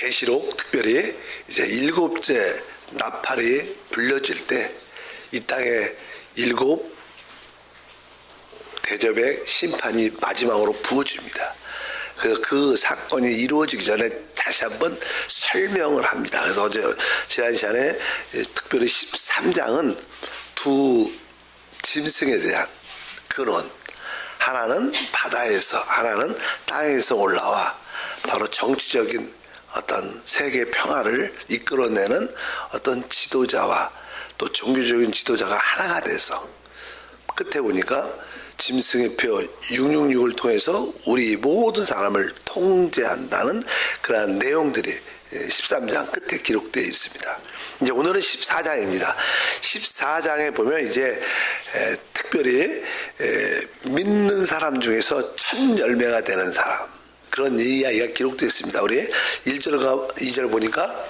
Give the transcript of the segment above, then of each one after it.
계시록 특별히 이제 일곱째 나팔이 불려질 때 이 땅에 일곱 대접의 심판이 마지막으로 부어집니다. 그래서 그 사건이 이루어지기 전에 다시 한번 설명을 합니다. 그래서 어제 지난 시간에 특별히 13장은 두 짐승에 대한 근원, 하나는 바다에서, 하나는 땅에서 올라와 바로 정치적인 어떤 세계 평화를 이끌어내는 어떤 지도자와 또 종교적인 지도자가 하나가 돼서 끝에 보니까 짐승의 표 666을 통해서 우리 모든 사람을 통제한다는 그러한 내용들이 13장 끝에 기록되어 있습니다. 이제 오늘은 14장입니다. 14장에 보면 이제 특별히 믿는 사람 중에서 첫 열매가 되는 사람, 그런 이야기가 기록되어 있습니다. 우리 1절과 2절 보니까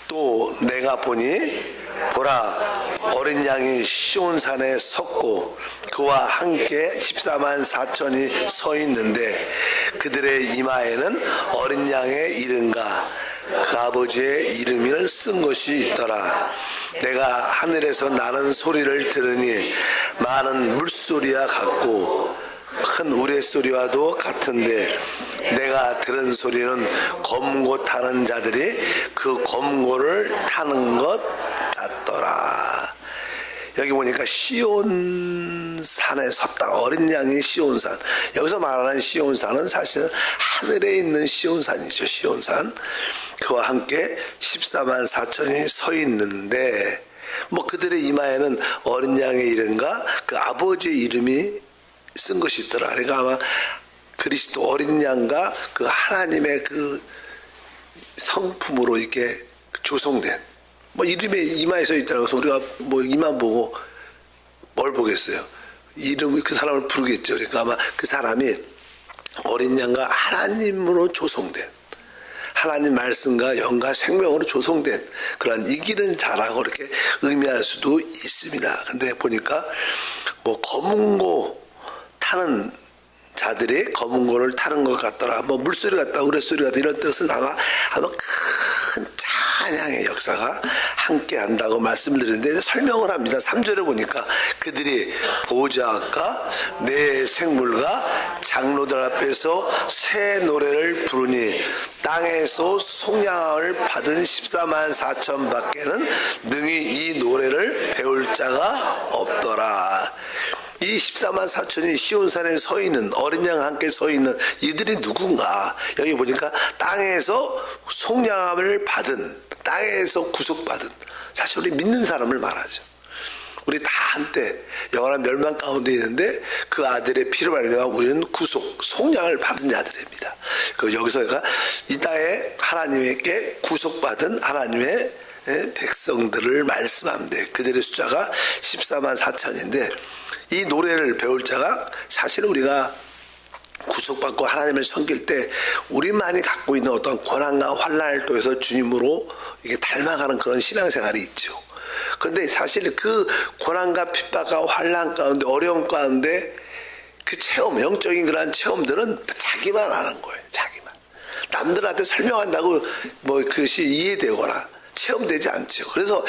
또 내가 보니 보라 어린 양이 시온산에 섰고 그와 함께 14만 4천이 서 있는데 그들의 이마에는 어린 양의 이름과 그 아버지의 이름을 쓴 것이 있더라. 내가 하늘에서 나는 소리를 들으니 많은 물소리와 같고 큰 우레소리와도 같은데 내가 들은 소리는 검고 타는 자들이 그 검고를 타는 것 같더라. 여기 보니까 시온산에 섰다. 어린 양이 시온산. 여기서 말하는 시온산은 사실은 하늘에 있는 시온산이죠. 시온산. 그와 함께 14만 4천이 서 있는데 뭐 그들의 이마에는 어린 양의 이름과 그 아버지의 이름이 쓴 것이 있더라. 그러니까 아마 그리스도 어린 양과 그 하나님의 그 성품으로 이렇게 조성된 뭐 이름이 이마에 써 있더라고. 그래서 우리가 뭐 이마 보고 뭘 보겠어요? 이름이 그 사람을 부르겠죠. 그러니까 아마 그 사람이 어린 양과 하나님으로 조성된 하나님 말씀과 영과 생명으로 조성된 그런 이기는 자라고 이렇게 의미할 수도 있습니다. 근데 보니까 뭐 검은고 타는 자들이 검은고를 타는 것 같더라. 뭐 물소리 같다, 우레소리 같다 이런 뜻은 아마 큰 찬양의 역사가 함께 한다고 말씀드리는데 설명을 합니다. 3절에 보니까 그들이 보좌과 내 생물과 장로들 앞에서 새 노래를 부르니 땅에서 속량을 받은 14만 4천 밖에는 능히 이 노래를 배울 자가 없더라. 이 14만 4천이 시온산에 서 있는 어린 양과 함께 서 있는 이들이 누군가? 여기 보니까 땅에서 속량함을 받은, 땅에서 구속받은, 사실 우리 믿는 사람을 말하죠. 우리 다 한때 영원한 멸망 가운데 있는데 그 아들의 피로 말미암아 우리는 구속, 속량을 받은 자들입니다. 그 여기서가 이 땅에 하나님에게 구속받은 하나님의 백성들을 말씀합니다. 그들의 숫자가 14만 4천인데 이 노래를 배울 자가 사실 우리가 구속받고 하나님을 섬길 때 우리만이 갖고 있는 어떤 고난과 환난을 통해서 주님으로 이게 닮아가는 그런 신앙생활이 있죠. 그런데 사실 그 고난과 핍박과 환난 가운데 어려움 가운데 그 체험, 영적인 그런 체험들은 자기만 아는 거예요. 자기만. 남들한테 설명한다고 뭐 그것이 이해되거나 체험되지 않죠. 그래서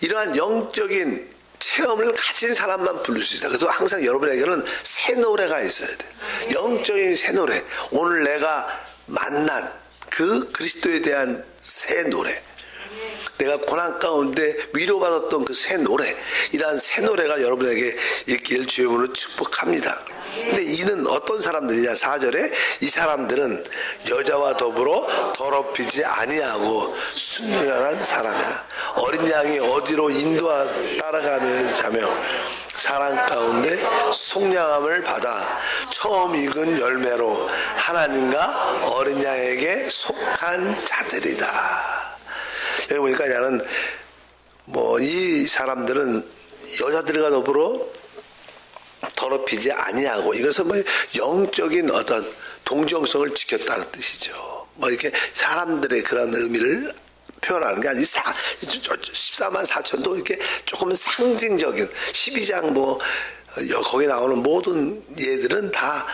이러한 영적인 체험을 가진 사람만 부를 수 있다. 그래서 항상 여러분에게는 새 노래가 있어야 돼. 영적인 새 노래. 오늘 내가 만난 그 그리스도에 대한 새 노래. 내가 고난 가운데 위로받았던 그 새 노래. 이러한 새 노래가 여러분에게 있길 주의 이름으로 축복합니다. 근데 이는 어떤 사람들이냐? 4절에 이 사람들은 여자와 더불어 더럽히지 아니하고 순결한 사람이라. 어린 양이 어디로 인도하 따라가며 자며 사랑 가운데 속량함을 받아 처음 익은 열매로 하나님과 어린 양에게 속한 자들이다. 여기 보니까 나는 뭐 이 사람들은 여자들과 더불어 더럽히지 아니하고 이것은 뭐 영적인 어떤 동정성을 지켰다는 뜻이죠. 뭐 이렇게 사람들의 그런 의미를 표현하는 게 아니고 14만 4천도 이렇게 조금 상징적인 12장 뭐 거기 나오는 모든 예들은 다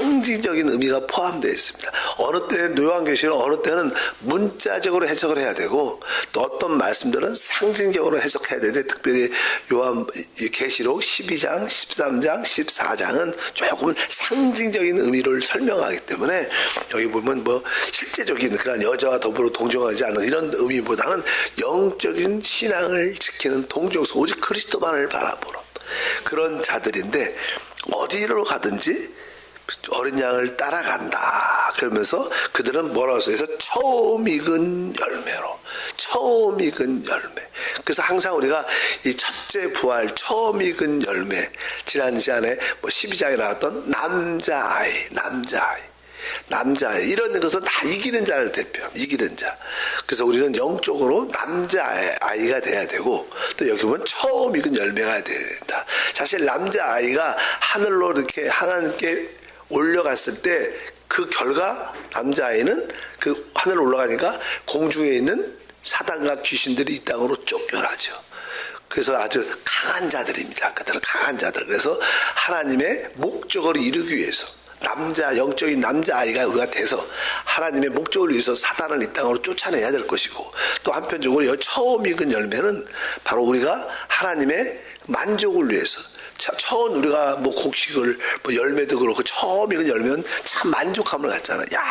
상징적인 의미가 포함되어 있습니다. 어느 때는 요한계시록 어느 때는 문자적으로 해석을 해야 되고 또 어떤 말씀들은 상징적으로 해석해야 되는데 특별히 요한계시록 12장, 13장, 14장은 조금 상징적인 의미를 설명하기 때문에 여기 보면 뭐 실제적인 그런 여자와 더불어 동정하지 않는 이런 의미보다는 영적인 신앙을 지키는 동정성 오직 그리스도만을 바라보는 그런 자들인데 어디로 가든지 어린 양을 따라간다. 그러면서 그들은 뭐라고 해서 처음 익은 열매로 처음 익은 열매. 그래서 항상 우리가 이 첫째 부활 처음 익은 열매 지난 시간에 뭐 12장에 나왔던 남자아이 이런 것은 다 이기는 자를 대표합니다. 이기는 자. 그래서 우리는 영적으로 남자아이가 돼야 되고 또 여기 보면 처음 익은 열매가 돼야 된다. 사실 남자아이가 하늘로 이렇게 하나님께 올려갔을 때 그 결과 남자아이는 그 하늘로 올라가니까 공중에 있는 사단과 귀신들이 이 땅으로 쫓겨나죠. 그래서 아주 강한 자들입니다. 그들은 강한 자들. 그래서 하나님의 목적을 이루기 위해서 영적인 남자아이가 우리가 돼서 하나님의 목적을 위해서 사단을 이 땅으로 쫓아내야 될 것이고 또 한편적으로 처음 익은 열매는 바로 우리가 하나님의 만족을 위해서 처음 우리가 뭐 곡식을 뭐 열매도 그렇고 처음 익은 열매는 참 만족감을 갖잖아. 야,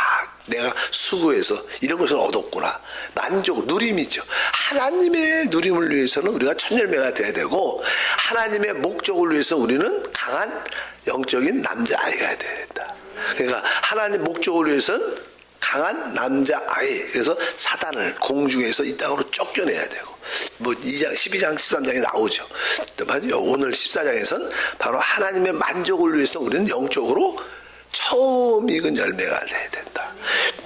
내가 수고해서 이런 것을 얻었구나. 만족, 누림이죠. 하나님의 누림을 위해서는 우리가 첫 열매가 돼야 되고 하나님의 목적을 위해서 우리는 강한 영적인 남자아이가 돼야 된다. 그러니까 하나님 목적을 위해서는 강한 남자아이. 그래서 사단을 공중에서 이 땅으로 쫓겨내야 되고 뭐 2장, 12장, 13장에 나오죠. 오늘 14장에서는 바로 하나님의 만족을 위해서 우리는 영적으로 처음 익은 열매가 돼야 된다.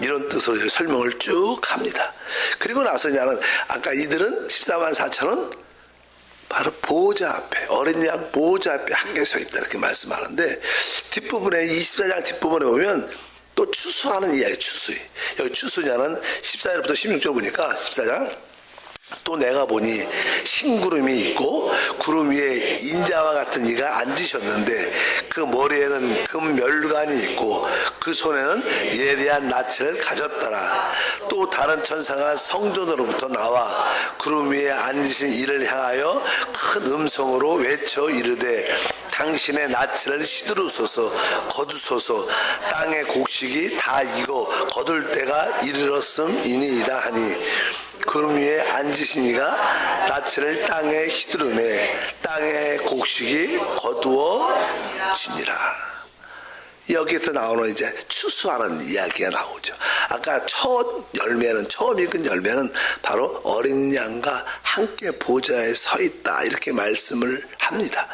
이런 뜻으로 설명을 쭉 합니다. 그리고 나서 이제는 아까 이들은 14만 4천은 바로 보호자 앞에 어린 양 보호자 앞에 함께 서 있다 이렇게 말씀하는데 뒷부분에 24장 뒷부분에 보면 또 추수하는 이야기 추수이 여기 추수냐는 14절부터 16절 보니까 14장 또 내가 보니 신구름이 있고 구름 위에 인자와 같은 이가 앉으셨는데 그 머리에는 금멸관이 있고 그 손에는 예리한 낯을 가졌더라. 또 다른 천사가 성전으로부터 나와 구름 위에 앉으신 이를 향하여 큰 음성으로 외쳐 이르되 당신의 낯을 휘두르소서 거두소서 땅의 곡식이 다 익어 거둘 때가 이르렀음이니이다 하니 구름 위에 앉으신 이가 낯을 땅에 휘두르매 땅의 곡식이 거두어지니라. 여기서 나오는 이제 추수하는 이야기가 나오죠. 아까 첫 열매는 처음 익은 열매는 바로 어린 양과 함께 보좌에 서 있다 이렇게 말씀을 합니다.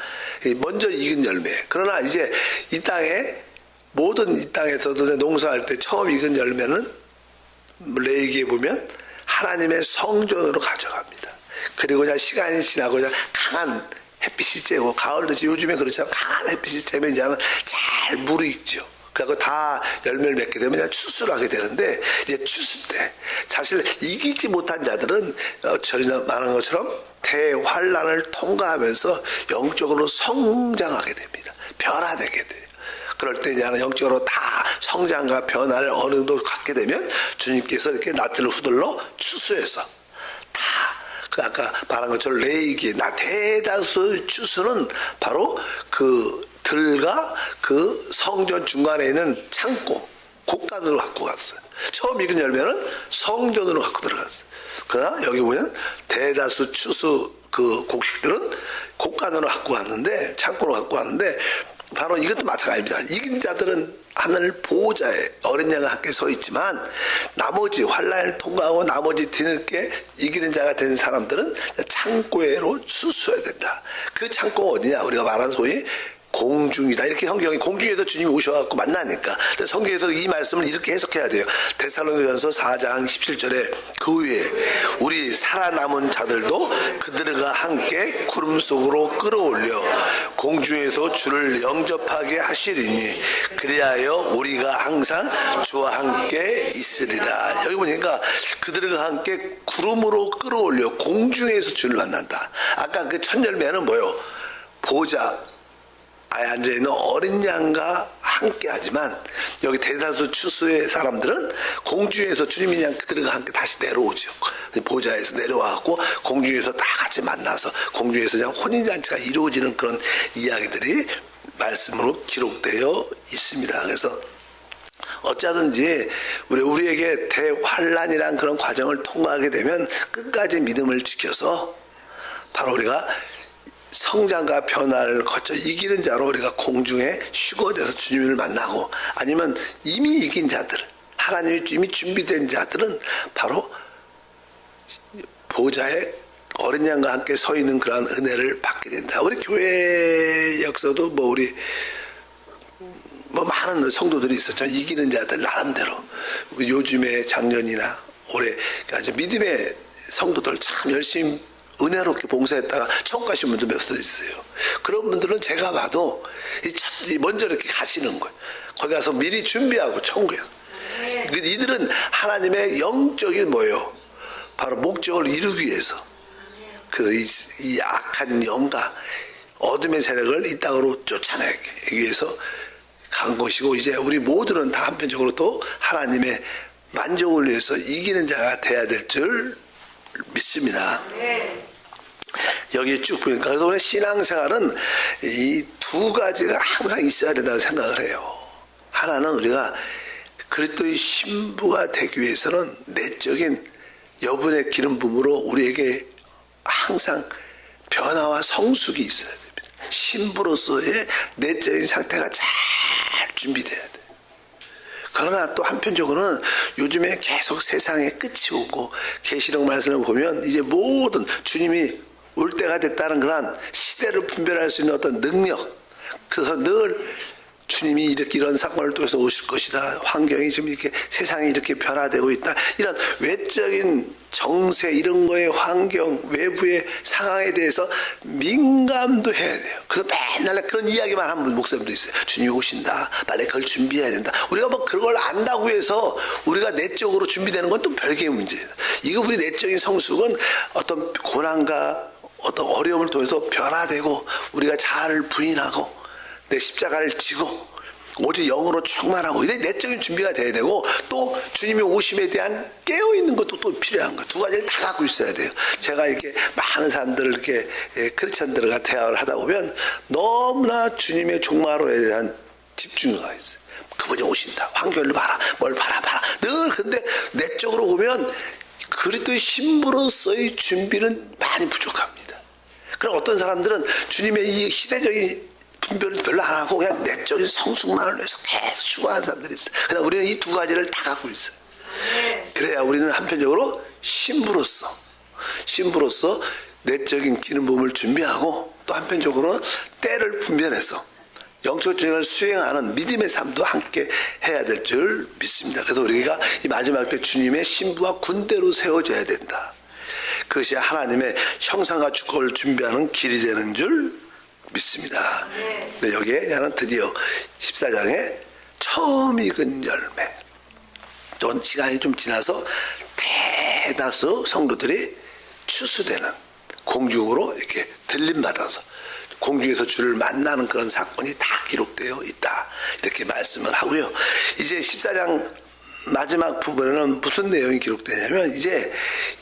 먼저 익은 열매. 그러나 이제 이 땅에 모든 이 땅에서도 농사할 때 처음 익은 열매는 레위기에 보면 하나님의 성전으로 가져갑니다. 그리고 그냥 시간이 지나고 그냥 강한 햇빛이 쬐고 가을도 요즘에 그렇지만 강한 햇빛이 쬐면 이제는 잘 물이 익죠. 그리고 다 열매를 맺게 되면 그냥 추수를 하게 되는데 이제 추수 때 사실 이기지 못한 자들은 전에 말한 것처럼 대환란을 통과하면서 영적으로 성장하게 됩니다. 변화되게 돼요. 그럴 때 이제 영적으로 다 성장과 변화를 어느 정도 갖게 되면 주님께서 이렇게 낫을 후들러 추수해서 다 그 아까 말한 것처럼 레이기 대다수 추수는 바로 그 들과 그 성전 중간에 있는 창고 곡간으로 갖고 갔어요. 처음 익은 열매는 성전으로 갖고 들어갔어요. 그러나 여기 보면 대다수 추수 그 곡식들은 곡간으로 갖고 왔는데 창고로 갖고 왔는데 바로 이것도 마찬가지입니다. 이긴 자들은 하늘 보호자에 어린 양과 함께 서 있지만 나머지 환란을 통과하고 나머지 뒤늦게 이기는 자가 된 사람들은 창고에로 수수해야 된다. 그 창고가 어디냐? 우리가 말하는 소위 공중이다. 이렇게 성경이 공중에도 주님이 오셔갖고 만나니까. 근데 성경에서 이 말씀을 이렇게 해석해야 돼요. 데살로니가전서 4장 17절에 그 후에 우리 살아남은 자들도 그들과 함께 구름 속으로 끌어올려 공중에서 주를 영접하게 하시리니 그리하여 우리가 항상 주와 함께 있으리라. 여기 보니까 그들과 함께 구름으로 끌어올려 공중에서 주를 만난다. 아까 그 첫 열매는 뭐요? 보좌 아예 앉아있는 어린 양과 함께 하지만 여기 대다수 추수의 사람들은 공중에서 주님이 양 그들과 함께 다시 내려오죠. 보좌에서 내려와갖고 공중에서 다 같이 만나서 공중에서 그냥 혼인잔치가 이루어지는 그런 이야기들이 말씀으로 기록되어 있습니다. 그래서 어쩌든지 우리에게 대환란이란 그런 과정을 통과하게 되면 끝까지 믿음을 지켜서 바로 우리가 성장과 변화를 거쳐 이기는 자로 우리가 공중에 휴거돼서 주님을 만나고, 아니면 이미 이긴 자들, 하나님이 이미 준비된 자들은 바로 보좌에 어린 양과 함께 서 있는 그러한 은혜를 받게 된다. 우리 교회 역사도 우리 많은 성도들이 있었죠. 이기는 자들 나름대로. 요즘에 작년이나 올해 아주 믿음의 성도들 참 열심히 은혜롭게 봉사했다가 천국 가신 분도 몇 분 있어요. 그런 분들은 제가 봐도 먼저 이렇게 가시는 거예요. 거기 가서 미리 준비하고 천국에서. 이들은 하나님의 영적인 뭐예요? 바로 목적을 이루기 위해서. 그래서 이 악한 영과 어둠의 세력을 이 땅으로 쫓아내기 위해서 간 것이고, 이제 우리 모두는 다 한편적으로 또 하나님의 만족을 위해서 이기는 자가 돼야 될 줄 믿습니다. 여기 쭉 보니까 그래서 우리 신앙생활은 이 두 가지가 항상 있어야 된다고 생각을 해요. 하나는 우리가 그리스도의 신부가 되기 위해서는 내적인 여분의 기름 부음으로 우리에게 항상 변화와 성숙이 있어야 됩니다. 신부로서의 내적인 상태가 잘 준비돼야 돼요. 그러나 또 한편적으로는 요즘에 계속 세상에 끝이 오고 계시록 말씀을 보면 이제 모든 주님이 올 때가 됐다는 그런 시대를 분별할 수 있는 어떤 능력, 그래서 늘 주님이 이런 사건을 통해서 오실 것이다. 환경이 지금 이렇게 세상이 이렇게 변화되고 있다. 이런 외적인 정세 이런 거의 환경, 외부의 상황에 대해서 민감도 해야 돼요. 그래서 맨날 그런 이야기만 하는 목사님도 있어요. 주님이 오신다. 빨리 그걸 준비해야 된다. 우리가 그걸 안다고 해서 우리가 내적으로 준비되는 건 또 별개의 문제예요. 이거 우리 내적인 성숙은 어떤 고난과 어떤 어려움을 통해서 변화되고 우리가 자아를 부인하고 내 십자가를 지고 오직 영으로 충만하고 이런 내적인 준비가 돼야 되고, 또 주님의 오심에 대한 깨어있는 것도 또 필요한 거예요. 두 가지를 다 갖고 있어야 돼요. 제가 이렇게 많은 사람들을 이렇게 크리스찬들과 대화를 하다 보면 너무나 주님의 종말에 대한 집중이 있어요. 그분이 오신다. 환경을 봐라. 뭘 봐라. 늘 근데 내적으로 보면 그리스도의 신부로서의 준비는 많이 부족합니다. 그럼 어떤 사람들은 주님의 이 시대적인 분별을 별로 안 하고 그냥 내적인 성숙만을 위해서 계속 추구하는 사람들이 있어요. 그러나 우리는 이 두 가지를 다 갖고 있어요. 그래야 우리는 한편적으로 신부로서 내적인 기름 부음을 준비하고, 또 한편적으로는 때를 분별해서 영적 주행을 수행하는 믿음의 삶도 함께 해야 될 줄 믿습니다. 그래서 우리가 이 마지막 때 주님의 신부와 군대로 세워져야 된다. 그것이 하나님의 형상과 주권을 준비하는 길이 되는 줄 믿습니다. 네, 여기에 나는 드디어 14장에 처음 익은 열매, 또 시간이 좀 지나서 대다수 성도들이 추수되는 공중으로 이렇게 들림받아서 공중에서 주를 만나는 그런 사건이 다 기록되어 있다. 이렇게 말씀을 하고요. 이제 14장 마지막 부분에는 무슨 내용이 기록되냐면, 이제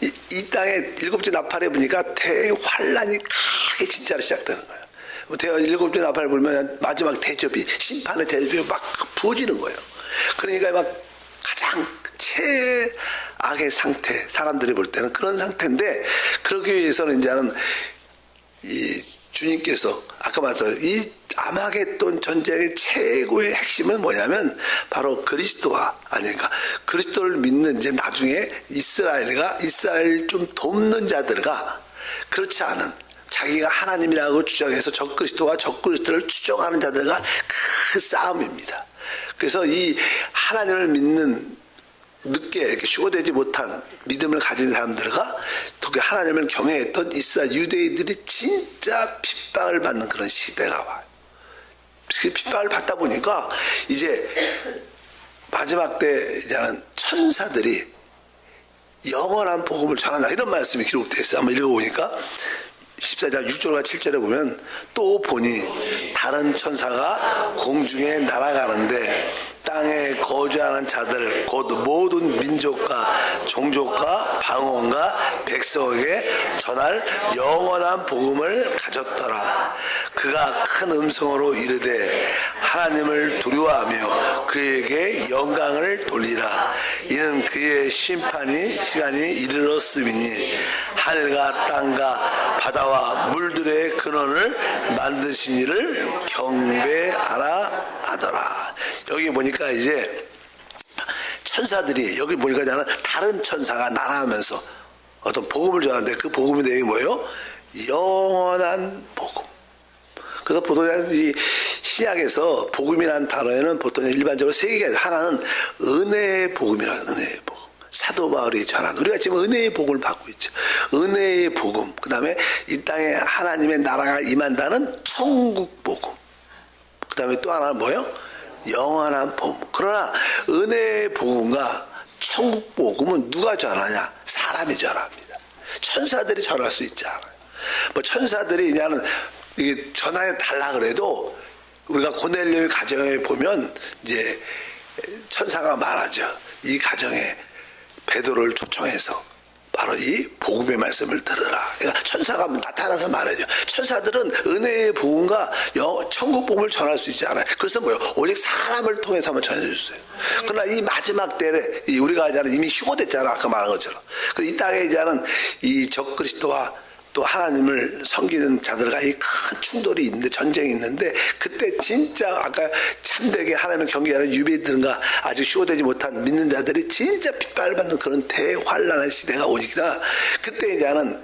이 땅에 일곱째 나팔에 보니까 대환란이 크게 진짜로 시작되는 거예요. 일곱째 나팔을 불면 마지막 대접이, 심판의 대접이 막 부어지는 거예요. 그러니까 막 가장 최악의 상태, 사람들이 볼 때는 그런 상태인데, 그러기 위해서는 이제는 이 주님께서 아까 말했던 이 아마겟돈 전쟁의 최고의 핵심은 뭐냐면 바로 그리스도와, 아니니까 그리스도를 믿는 이제 나중에 이스라엘 좀 돕는 자들과 그렇지 않은 자기가 하나님이라고 주장해서 적그리스도와 적그리스도를 추종하는 자들과 그 싸움입니다. 그래서 이 하나님을 믿는 늦게 이렇게 휴거되지 못한 믿음을 가진 사람들과 특히 하나님을 경외했던 이스라엘 유대인들이 진짜 핍박을 받는 그런 시대가 와요. 핍박을 받다 보니까 이제 마지막 때 이제는 천사들이 영원한 복음을 전한다, 이런 말씀이 기록되어 있어요. 한번 읽어보니까 14장 6절과 7절에 보면 또 보니 다른 천사가 공중에 날아가는데 땅에 거주하는 자들 곧 모든 민족과 종족과 방언과 백성에게 전할 영원한 복음을 가졌더라. 그가 큰 음성으로 이르되 하나님을 두려워하며 그에게 영광을 돌리라. 이는 그의 시간이 이르렀음이니 하늘과 땅과 바다와 물들의 근원을 만드신 이를 경배하라 하더라. 여기 보니까 이제 천사들이 여기 보니까 나는 다른 천사가 날아가면서 어떤 복음을 전하는데 그 복음의 내용이 뭐예요? 영원한 복음. 그래서 보통 이 신약에서 복음이라는 단어에는 보통 일반적으로 세 개가 있어요. 하나는 은혜의 복음이라는 은혜의 복음. 사도 바울이 전한 우리가 지금 은혜의 복음을 받고 있죠. 은혜의 복음. 그 다음에 이 땅에 하나님의 나라가 임한다는 천국 복음. 그 다음에 또 하나는 뭐예요? 영원한 복음. 그러나 은혜의 복음과 천국 복음은 누가 전하냐? 사람이 전합니다. 천사들이 전할 수 있지 않아요. 뭐 천사들이 그냥 이게 전하에 달라 그래도 우리가 고넬료의 가정에 보면 이제 천사가 말하죠. 이 가정에 베드로를 초청해서 바로 이 복음의 말씀을 들으라. 그러니까 천사가 나타나서 말하죠. 천사들은 은혜의 복음과 천국 복음을 전할 수 있지 않아요. 그래서 뭐요? 오직 사람을 통해서만 전해줬어요. 그러나 이 마지막 때에 우리가 이제는 이미 휴거됐잖아. 아까 말한 것처럼. 그리고 이 땅에 이제는 이 적그리스도와 또 하나님을 섬기는 자들과 이 큰 충돌이 있는데 전쟁이 있는데 그때 진짜 아까 참되게 하나님을 경외하는 유대인들과 아직 휴거되지 못한 믿는 자들이 진짜 핏발을 받는 그런 대환란의 시대가 오니까 그때 이제는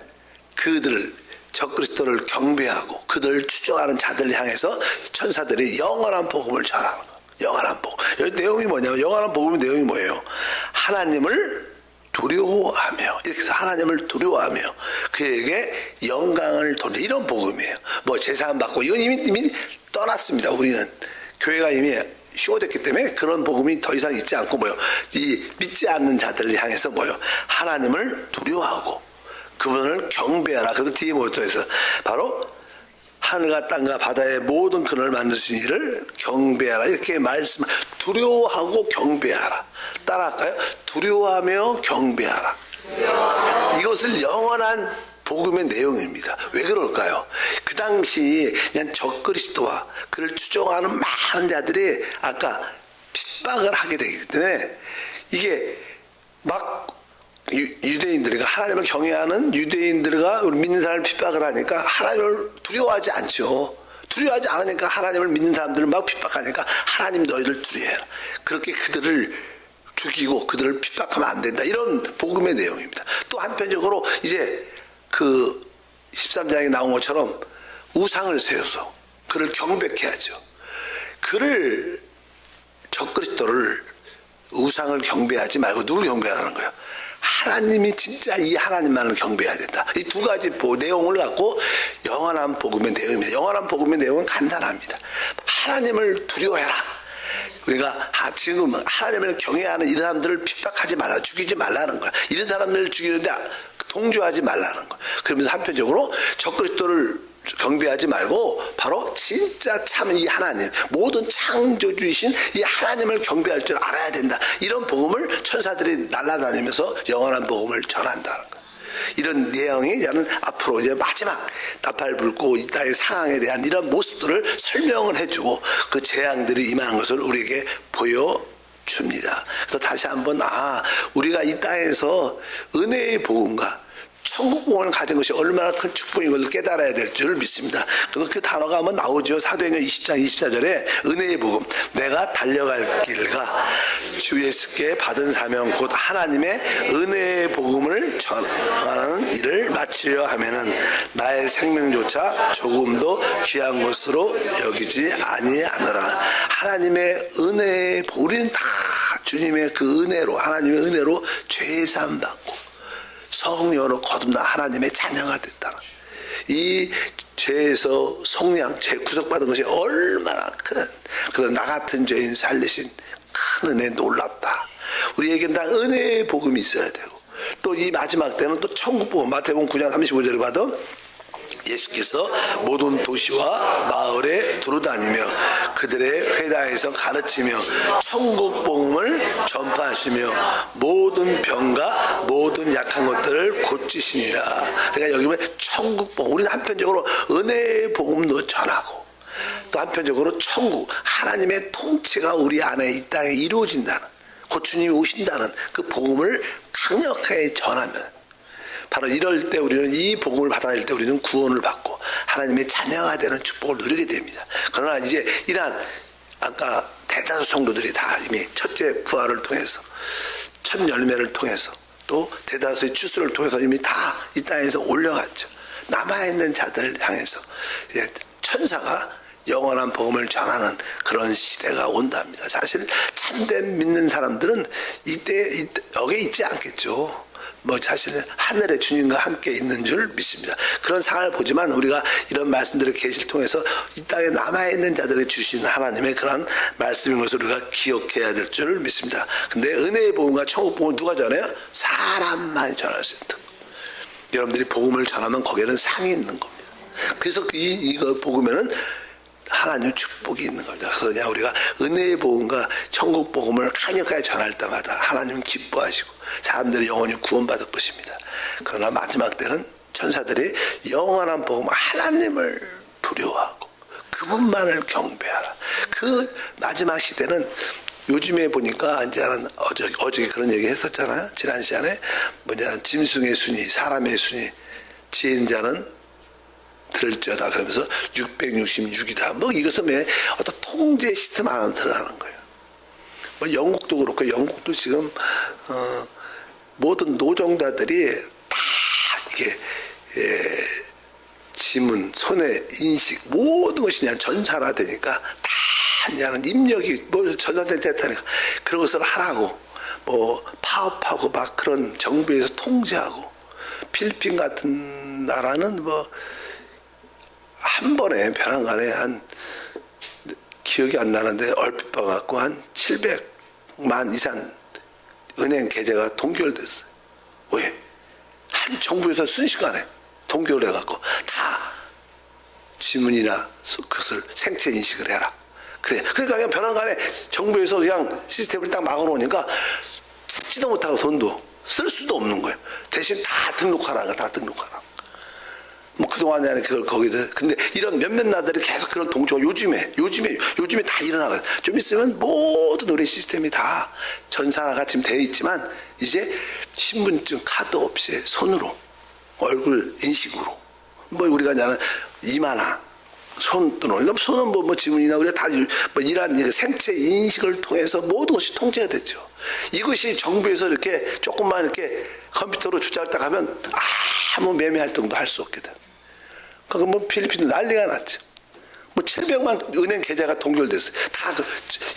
그들 적그리스도를 경배하고 그들을 추종하는 자들을 향해서 천사들이 영원한 복음을 전하는 거예요. 영원한 복음. 여기 내용이 뭐냐면 영원한 복음의 내용이 뭐예요? 하나님을 두려워하며 이렇게 해서 하나님을 두려워하며 그에게 영광을 돌려 이런 복음이에요. 뭐 제사함 받고 이건 이미 떠났습니다. 우리는 교회가 이미 휴거됐기 때문에 그런 복음이 더 이상 있지 않고 뭐요? 이 믿지 않는 자들을 향해서 뭐요? 하나님을 두려워하고 그분을 경배하라. 그리고 뒤에 뭐또 해서 바로 하늘과 땅과 바다의 모든 근원을 만드신 이를 경배하라. 이렇게 말씀 두려워하고 경배하라. 따라할까요? 두려워하며 경배하라. 이것을 영원한 복음의 내용입니다. 왜 그럴까요? 그 당시 그냥 적그리스도와 그를 추종하는 많은 자들이 아까 핍박을 하게 되기 때문에 이게 막 유대인들과 하나님을 경외하는 유대인들과 믿는 사람을 핍박을 하니까 하나님을 두려워하지 않죠. 두려워하지 않으니까 하나님을 믿는 사람들을 막 핍박하니까 하나님 너희를 두려워해라. 그렇게 그들을 죽이고 그들을 핍박하면 안 된다. 이런 복음의 내용입니다. 또 한편적으로 이제 그 13장에 나온 것처럼 우상을 세워서 그를 경배케 하죠. 그를 적그리스도를 우상을 경배하지 말고 누굴 경배하라는 거예요? 하나님이 진짜 이 하나님만을 경배해야 된다. 이 두 가지 내용을 갖고 영원한 복음의 내용입니다. 영원한 복음의 내용은 간단합니다. 하나님을 두려워해라. 우리가 지금 하나님을 경외하는 이런 사람들을 핍박하지 말라, 죽이지 말라는 거야. 이런 사람들을 죽이는데 동조하지 말라는 거야. 그러면서 한편적으로 적그리스도를 경배하지 말고 바로 진짜 참 이 하나님 모든 창조주이신 이 하나님을 경배할 줄 알아야 된다. 이런 복음을 천사들이 날아다니면서 영원한 복음을 전한다는 거예요. 이런 내용이 저는 앞으로 이제 마지막 나팔 불고 이 땅의 상황에 대한 이런 모습들을 설명을 해주고 그 재앙들이 임하는 것을 우리에게 보여줍니다. 그래서 다시 한번 우리가 이 땅에서 은혜의 복음과 천국 복음을 가진 것이 얼마나 큰 축복인 것을 깨달아야 될 줄 믿습니다. 그리고 그 단어가 한번 나오죠. 사도행전 20장 24절에 은혜의 복음, 내가 달려갈 길과 주 예수께 받은 사명 곧 하나님의 은혜의 복음을 전하는 일을 마치려 하면은 나의 생명조차 조금도 귀한 것으로 여기지 아니하노라. 하나님의 은혜의 우리는 다 주님의 그 은혜로 하나님의 은혜로 죄사함 받고 성령으로 거듭나 하나님의 자녀가 됐다. 이 죄에서 속량, 죄 구속받은 것이 얼마나 큰, 그래서 나 같은 죄인 살리신 큰 은혜 놀랍다. 우리에겐 다 은혜의 복음이 있어야 되고 또 이 마지막 때는 또 천국 복음, 마태복음 9장 35절에 봐도 예수께서 모든 도시와 마을에 두루다니며 그들의 회당에서 가르치며 천국 복음을 전파하시며 모든 병과 모든 약한 것들을 고치시니라. 그러니까 여기 보면 천국 복음, 우리는 한편적으로 은혜의 복음도 전하고 또 한편적으로 천국, 하나님의 통치가 우리 안에 이 땅에 이루어진다는, 곧 주님이 오신다는 그 복음을 강력하게 전하면, 바로 이럴 때 우리는 이 복음을 받아들일 때 우리는 구원을 받고 하나님의 자녀가 되는 축복을 누리게 됩니다. 그러나 이제 이러한 아까 대다수 성도들이 다 이미 첫째 부활을 통해서, 첫 열매를 통해서, 또 대다수의 추수를 통해서 이미 다 이 땅에서 올려갔죠. 남아있는 자들을 향해서 천사가 영원한 복음을 전하는 그런 시대가 온답니다. 사실 참된 믿는 사람들은 이때 여기에 있지 않겠죠. 뭐 사실은 하늘에 주님과 함께 있는 줄 믿습니다. 그런 상황을 보지만 우리가 이런 말씀들의 계시를 통해서 이 땅에 남아있는 자들에게 주신 하나님의 그런 말씀인 것을 우리가 기억해야 될 줄 믿습니다. 근데 은혜의 복음과 천국 복음을 누가 전해요? 사람만 전할 수 있다. 여러분들이 복음을 전하면 거기에는 상이 있는 겁니다. 그래서 이거 복음에는 하나님의 축복이 있는 겁니다. 그래서 그냥 우리가 은혜의 복음과 천국 복음을 강력하게 전할 때마다 하나님은 기뻐하시고 사람들이 영원히 구원받을 것입니다. 그러나 마지막 때는 천사들이 영원한 복음, 하나님을 두려워하고 그분만을 경배하라. 그 마지막 시대는 요즘에 보니까 이제 어저께 그런 얘기 했었잖아요. 지난 시간에 짐승의 순위, 사람의 순위, 지은 자는 들을지어다 그러면서 666이다. 뭐 이것은 왜 어떤 통제 시스템 안에 들어가는 거예요. 뭐 영국도 그렇고, 영국도 지금 모든 노동자들이 다 이게 지문, 손의 인식 모든 것이 그냥 전산화되니까 다 그냥 입력이 뭐 전산화됐다니까 그런 것을 하라고 뭐 파업하고 막 그런 정부에서 통제하고, 필리핀 같은 나라는 뭐 한 번에 벼랑간에 한 기억이 안 나는데 얼핏 봐갖고 한 700만 이상 은행 계좌가 동결됐어요. 왜? 한 정부에서 순식간에 동결을 해갖고 다 지문이나 그것을 생체 인식을 해라. 그래. 그러니까 그냥 벼랑간에 정부에서 그냥 시스템을 딱 막아놓으니까 찾지도 못하고 돈도 쓸 수도 없는 거예요. 대신 다 등록하라. 다 등록하라. 뭐 그동안에 그걸 거기다. 근데 이런 몇몇 나라들이 계속 그런 동조가 요즘에 다 일어나거든. 좀 있으면 모든 우리 시스템이 다 전산화가 지금 되어 있지만 이제 신분증 카드 없이 손으로 얼굴 인식으로 뭐 우리가 하는 이마나 손 또는 손은 뭐 지문이나 우리가 다 뭐 이러한 생체 인식을 통해서 모든 것이 통제가 됐죠. 이것이 정부에서 이렇게 조금만 이렇게 컴퓨터로 조작을 딱 하면 아무 매매 활동도 할 수 없게 돼. 그러니까 뭐 필리핀도 난리가 났죠. 뭐 700만 은행 계좌가 동결됐어요. 다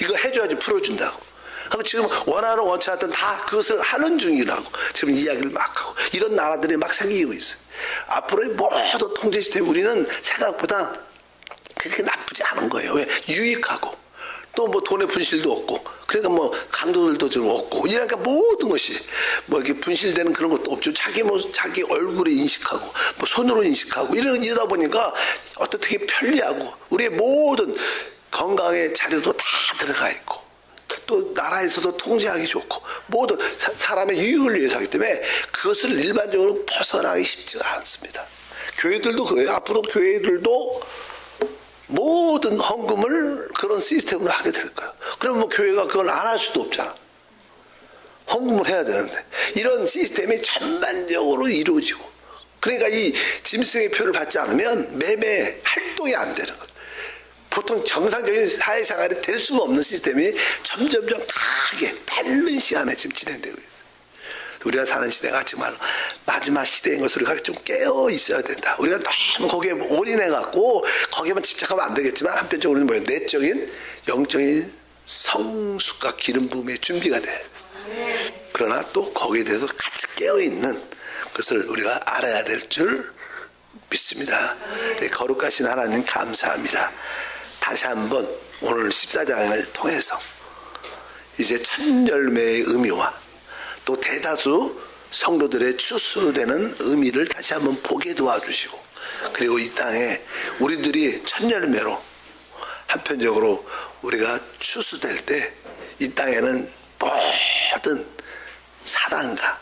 이거 해줘야지 풀어준다고. 그리고 지금 원하는 원치 않든 다 그것을 하는 중이라고 지금 이야기를 막 하고, 이런 나라들이 막 생기고 있어요. 앞으로의 모든 통제 시스템 우리는 생각보다 그렇게 나쁘지 않은 거예요. 왜? 유익하고 또 뭐 돈의 분실도 없고, 그러니까 뭐 강도들도 좀 없고, 이러니까 모든 것이 뭐 이렇게 분실되는 그런 것도 없죠. 자기 얼굴에 인식하고 뭐 손으로 인식하고 이러다 보니까 어떻게 편리하고 우리의 모든 건강의 자료도 다 들어가 있고, 또 나라에서도 통제하기 좋고 모든 사람의 유익을 위해서 하기 때문에 그것을 일반적으로 벗어나기 쉽지가 않습니다. 교회들도 그래요. 앞으로 교회들도 모든 헌금을 그런 시스템으로 하게 될 거예요. 그럼 뭐 교회가 그걸 안 할 수도 없잖아. 헌금을 해야 되는데 이런 시스템이 전반적으로 이루어지고, 그러니까 이 짐승의 표를 받지 않으면 매매 활동이 안 되는 거예요. 보통 정상적인 사회생활이 될 수가 없는 시스템이 점점점 강하게 빠른 시간에 지금 진행되고 있어요. 우리가 사는 시대가 정말 마지막 시대인 것을 우리가 좀 깨어 있어야 된다. 우리가 너무 거기에 올인해갖고 거기에만 집착하면 안 되겠지만, 한편적으로는 뭐예요? 내적인 영적인 성숙과 기름 부음의 준비가 돼. 그러나 또 거기에 대해서 같이 깨어 있는 것을 우리가 알아야 될 줄 믿습니다. 네, 거룩하신 하나님 감사합니다. 다시 한번 오늘 14장을 통해서 이제 첫 열매의 의미와 또 대다수 성도들의 추수되는 의미를 다시 한번 보게 도와주시고, 그리고 이 땅에 우리들이 첫열매로 한편적으로 우리가 추수될 때 이 땅에는 모든 사단과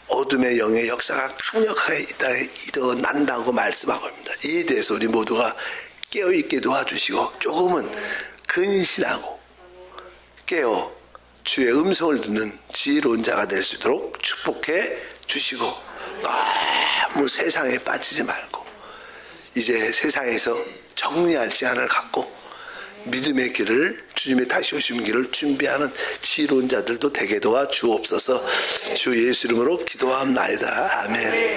어둠의 영의 역사가 강력하게 이 땅에 일어난다고 말씀하고 있습니다. 이에 대해서 우리 모두가 깨어있게 도와주시고, 조금은 근신하고 깨어 주의 음성을 듣는 지혜로운 자가 될 수 있도록 축복해 주시고, 너무 세상에 빠지지 말고 이제 세상에서 정리할 시간을 갖고 믿음의 길을, 주님의 다시 오심 길을 준비하는 지혜로운 자들도 되게 도와 주옵소서. 주 예수 이름으로 기도함나이다. 아멘.